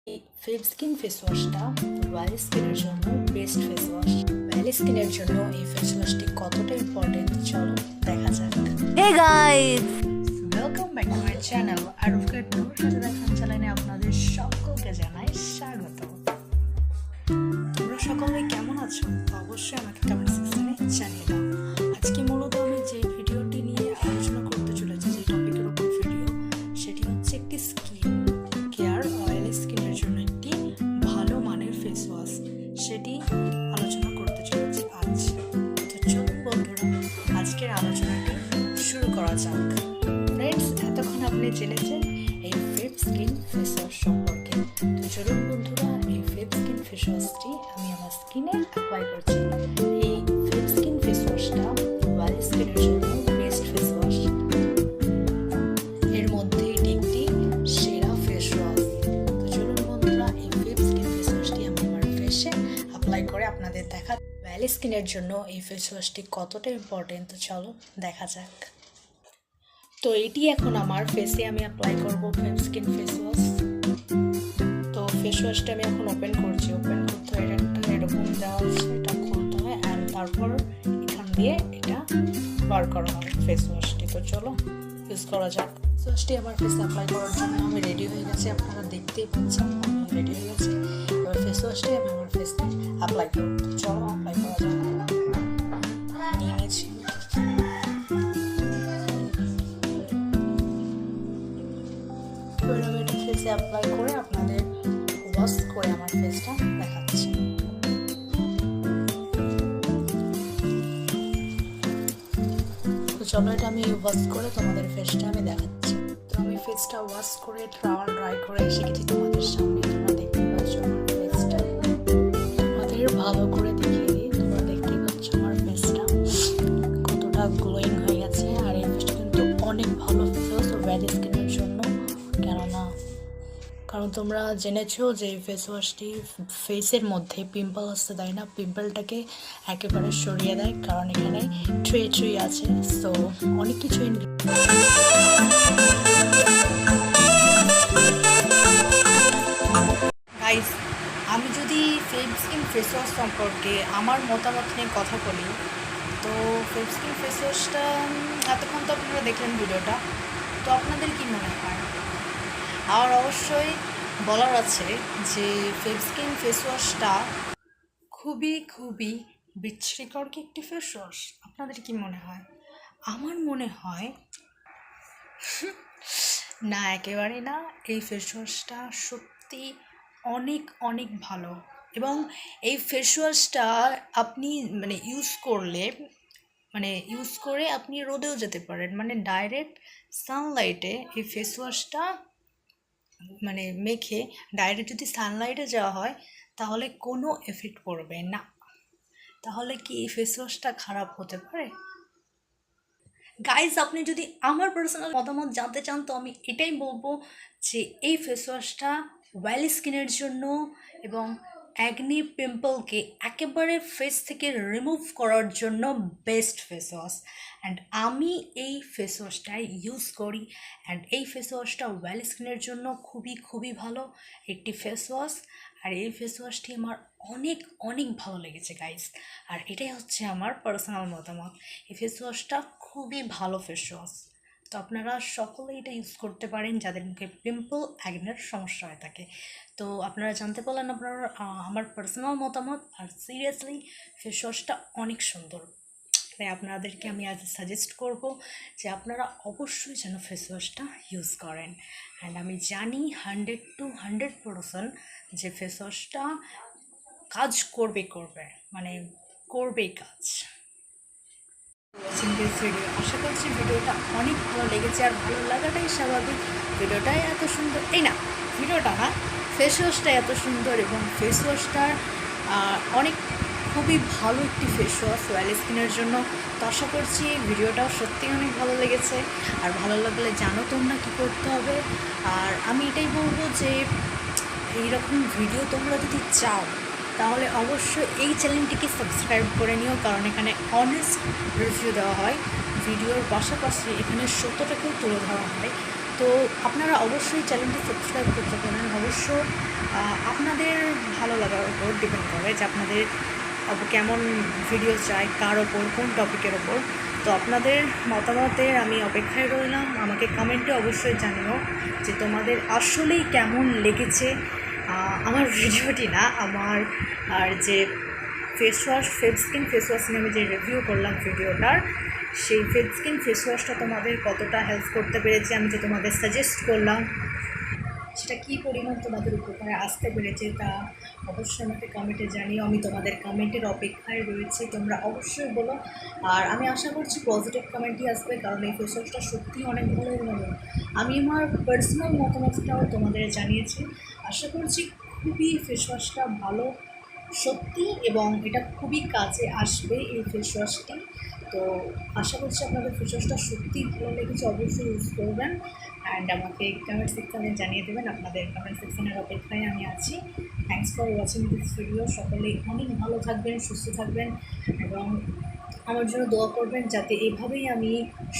Feb skin face ওয়াশটা oily স্কিনের জন্য best face wash. Oily স্কিনের জন্য এই ফেস ওয়াশটি কতটা ইম্পর্টেন্ট চলো দেখা যাক। Hey guys! Welcome back to my channel আরুফের টুর সাথে দেখান চ্যানেলে আপনাদের সকলকে জানাই স্বাগত। তোমরা সকলে কেমন আছো অবশ্যই আমাকে কমেন্ট সেকশনে জানিয়ে দাও। আজকে মূলত আমি যে ভিডিওটি নিয়ে আলোচনা করতে চলেছি, যে টপিকের উপর ভিডিও, সেটি হচ্ছে একটি স্কিন কেয়ার অয়েলি স্কিনের জন্য একটি ভালো মানের ফেস ওয়াশ, সেটি আলোচনা করতে চলেছি আজ। তো চলুন বন্ধুরা আজকের আলোচনাটি শুরু করা যাক। ফ্রেন্ডস, এতক্ষণ আপনি জেনেছেন এই ফেব স্কিন ফেস ওয়াশ সম্পর্কে। তো চলুন বন্ধুরা এই ফেব স্কিন ফেস ওয়াশটি আমি আমার স্কিনে অ্যাপ্লাই করছি। এই ফেব স্কিন ফেস ওয়াশটা অয়েলি স্কিনের জন্য বেস্ট ফেস ওয়াশ। এর মধ্যে এটি একটি সেরা ফেস ওয়াশ। তো চলুন বন্ধুরা এই ফেব স্কিন ফেস ওয়াশটি আমি আমার ফেসে অ্যাপ্লাই করে আপনাদের দেখা। অয়েলি স্কিনের জন্য এই ফেস ওয়াশটি কতটা ইম্পর্টেন্ট তো চলো দেখা যাক। তো এটি এখন আমার ফেসে আমি অ্যাপ্লাই করব ফেব স্কিন ফেস ওয়াশ। তো ফেস ওয়াশটা আমি এখন ওপেন করছি। ওপেন করতে হয়, এটা এরকম দেওয়া আছে, এটা খুলতে হয় অ্যান্ড তারপর এখান দিয়ে এটা বার করা হয় ফেস ওয়াশটি। তো চলো ইউজ করা যাক। ফেস ওয়াশটি আমার ফেসে অ্যাপ্লাই করার জন্য আমি রেডি হয়ে গেছি, আপনারা দেখতেই পাচ্ছেন আমি রেডি হয়ে গেছি। এবার ফেস ওয়াশটি আমি আমার ফেসে অ্যাপ্লাই করব। তো চলো অ্যাপ্লাই করা যাক। নিয়ে নিয়েছি। এবার আমি এটা ফেসে অ্যাপ্লাই করে আপনাদের ওয়াশ করে আমার ফেসটা দেখাচ্ছি। তো চলো এটা আমি ওয়াশ করে তোমাদের ফেসটা আমি দেখাচ্ছি। তো আমি ফেসটা ওয়াশ করে টাওয়াল ড্রাই করে এসে গেছি তোমাদের সামনে। তোমরা দেখতে পাচ্ছ আমার ফেসটা, তোমাদের ভালো করে দেখিয়ে দিই। তোমরা দেখতেই পাচ্ছ আমার ফেসটা কতটা গ্লোয়িং হয়ে গেছে। আর এই ফেসটা কিন্তু অনেক ভালো ফেস অয়েলি স্কিনের জন্য। কারণ তোমরা জেনেছো যে ফেস ওয়াশটি ফেসের মধ্যে পিম্পল আসতে দেয় না, পিম্পলটাকে একেবারে সরিয়ে দেয়। কারণ এখানে ট্রি আছে, সো অনেক কিছু গাইস। আমি যদি ফেব স্কিন ফেস ওয়াশ সম্পর্কে আমার মতামত নিয়ে কথা বলি, তো ফেব স্কিন ফেস ওয়াশটা এতক্ষণ তো আপনারা দেখলেন ভিডিওটা, তো আপনাদের কি মনে হয়? আর অবশ্যই বলার আছে যে ফেব স্কিন ফেস ওয়াশটা খুবই বিচ্ছিরিকর কি একটি ফেস ওয়াশ। আপনাদের কি মনে হয়? আমার মনে হয় না, একেবারে না। এই ফেস ওয়াশটা সত্যি অনেক ভালো। এবং এই ফেস ওয়াশটা আপনি ইউজ করে আপনি রোদেও যেতে পারেন, ডাইরেক্ট সানলাইটে এই ফেস ওয়াশটা মেখে ডাইরেক্ট যদি সানলাইটে যাওয়া হয় তাহলে কোনো এফেক্ট পড়বে না। তাহলে কি এই ফেস ওয়াশটা খারাপ হতে পারে? গাইজ, আপনি যদি আমার পার্সোনাল মতামত জানতে চান তো আমি এটাই বলবো যে এই ফেস ওয়াশটা অয়েলি স্কিনের জন্য এবং অ্যাগনি পিম্পলকে একেবারে ফেস থেকে রিমুভ করার জন্য বেস্ট ফেস ওয়াশ। অ্যান্ড আমি এই ফেস ওয়াশটাই ইউজ করি। অ্যান্ড এই ফেস ওয়াশটা অয়েলি স্কিনের জন্য খুবই ভালো একটি ফেস ওয়াশ। আর এই ফেস ওয়াশটি আমার অনেক ভালো লেগেছে গাইজ। আর এটাই হচ্ছে আমার পার্সোনাল মতামত। এই ফেস ওয়াশটা খুবই ভালো ফেস ওয়াশ। তো আপনারা সকলেই এটা ইউজ করতে পারেন যাদের মুখে পিম্পল অ্যাগনের সমস্যা হয়ে থাকে। তো আপনারা জানতে পারলেন আমার পার্সোনাল মতামত। আর সিরিয়াসলি ফেস ওয়াশটা অনেক সুন্দর। তাই আপনাদেরকে আমি আজ সাজেস্ট করব যে আপনারা অবশ্যই যেন ফেস ওয়াশটা ইউজ করেন। অ্যান্ড আমি জানি 100 to 100% যে ফেস ওয়াশটা কাজ করবেই কাজ। ভিডিও আশা করছি ভিডিওটা অনেক ভালো লেগেছে। আর ভালো লাগাটাই স্বাভাবিক। ভিডিওটাই এত সুন্দর, ভিডিওটা না, ফেস ওয়াশটা এত সুন্দর এবং ফেস ওয়াশটার খুবই ভালো একটি ফেস ওয়াশ অয়েলি স্কিনের জন্য। তো আশা করছি ভিডিওটাও সত্যি অনেক ভালো লেগেছে। আর ভালো লাগলে জানো তোমরা কী করতে হবে। আর আমি এটাই বলবো যে এইরকম ভিডিও তোমরা যদি চাও তাহলে অবশ্যই এই চ্যানেলটিকে সাবস্ক্রাইব করে নিও। কারণ এখানে অনেস্ট রিভিউ দেওয়া হয় ভিডিওর পাশাপাশি, এখানে সত্যটাকেও তুলে ধরা হয়। তো তো আপনারা অবশ্যই চ্যানেলটি সাবস্ক্রাইব করতে পারেন। অবশ্য আপনাদের ভালো লাগার উপর ডিপেন্ড করে যে আপনাদের কেমন ভিডিও চাই, কার ওপর, কোন টপিকের ওপর। তো আপনাদের মতামতের আমি অপেক্ষায় রইলাম। আমাকে কমেন্টে অবশ্যই জানিও যে তোমাদের আসলেই কেমন লেগেছে আমার ভিডিওটি, না আমার আর যে face wash, face skin face wash নিয়ে আমি যে রিভিউ করলাম ভিডিওটার, সেই ফেস স্কিন ফেস ওয়াশটা তোমাদের কতটা হেল্প করতে পেরেছে, আমি যে তোমাদের সাজেস্ট করলাম সেটা কী পরিমাণ তোমাদের উপকারে আসতে পেরেছে তা অবশ্যই আমাকে কমেন্টে জানিও। আমি তোমাদের কমেন্টের অপেক্ষায় রয়েছি, তোমরা অবশ্যই বলো। আর আমি আশা করছি পজিটিভ কমেন্টই আসবে, কারণ এই ফেস ওয়াশটা সত্যিই অনেক ভালো। এবং আমি আমার পার্সোনাল মতামতটাও তোমাদের জানিয়েছি। আশা করছি খুবই ফেস ওয়াশটা ভালো সত্যি, এবং এটা খুবই কাজে আসবে এই ফেস ওয়াশটি। তো আশা করছি আপনাদের ফেস ওয়াশটা সত্যিই ভালো লেগেছে, অবশ্যই ইউজ করবেন। অ্যান্ড আমাকে কমেন্ট সেকশানে জানিয়ে দেবেন, আপনাদের কমেন্ট সেকশানের অপেক্ষায় আমি আছি। Thanks for watching this video. সকলেই অনেক ভালো থাকবেন, সুস্থ থাকবেন, এবং আমার জন্য দোয়া করবেন যাতে এভাবেই আমি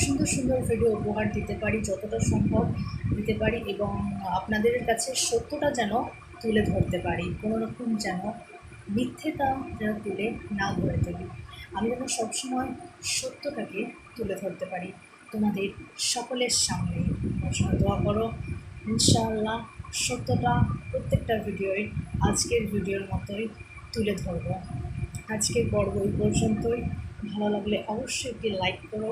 সুন্দর সুন্দর ভিডিও উপহার দিতে পারি, যতটা সম্ভব দিতে পারি, এবং আপনাদের কাছে সত্যটা যেন তুলে ধরতে পারি, কোনো রকম যেন মিথ্যেটা যেন তুলে না ধরে তুলি। আমি যেন সবসময় সত্যটাকে তুলে ধরতে পারি তোমাদের সকলের সামনে। আমার জন্য দোয়া করো। ইনশাআল্লাহ সত্যটা প্রত্যেকটা ভিডিওয় আজকের ভিডিওর মতোই তুলে ধরবো। আজকের পর্ব এই পর্যন্তই। ভালো লাগলে অবশ্যই একটি লাইক করো,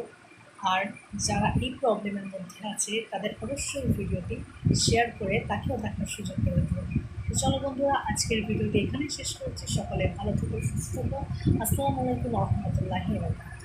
আর যারা এই প্রবলেমের মধ্যে আছে তাদের অবশ্যই ভিডিওটি শেয়ার করে তাকেও দেখার সুযোগ করে দেবো। তো চলো বন্ধুরা, আজকের ভিডিওটি এখানেই শেষ করছি। সকলে ভালো থেকো, সুস্থ থেকো। আসসালামু আলাইকুম ওয়া রাহমাতুল্লাহি ওয়া বারাকাতুহু।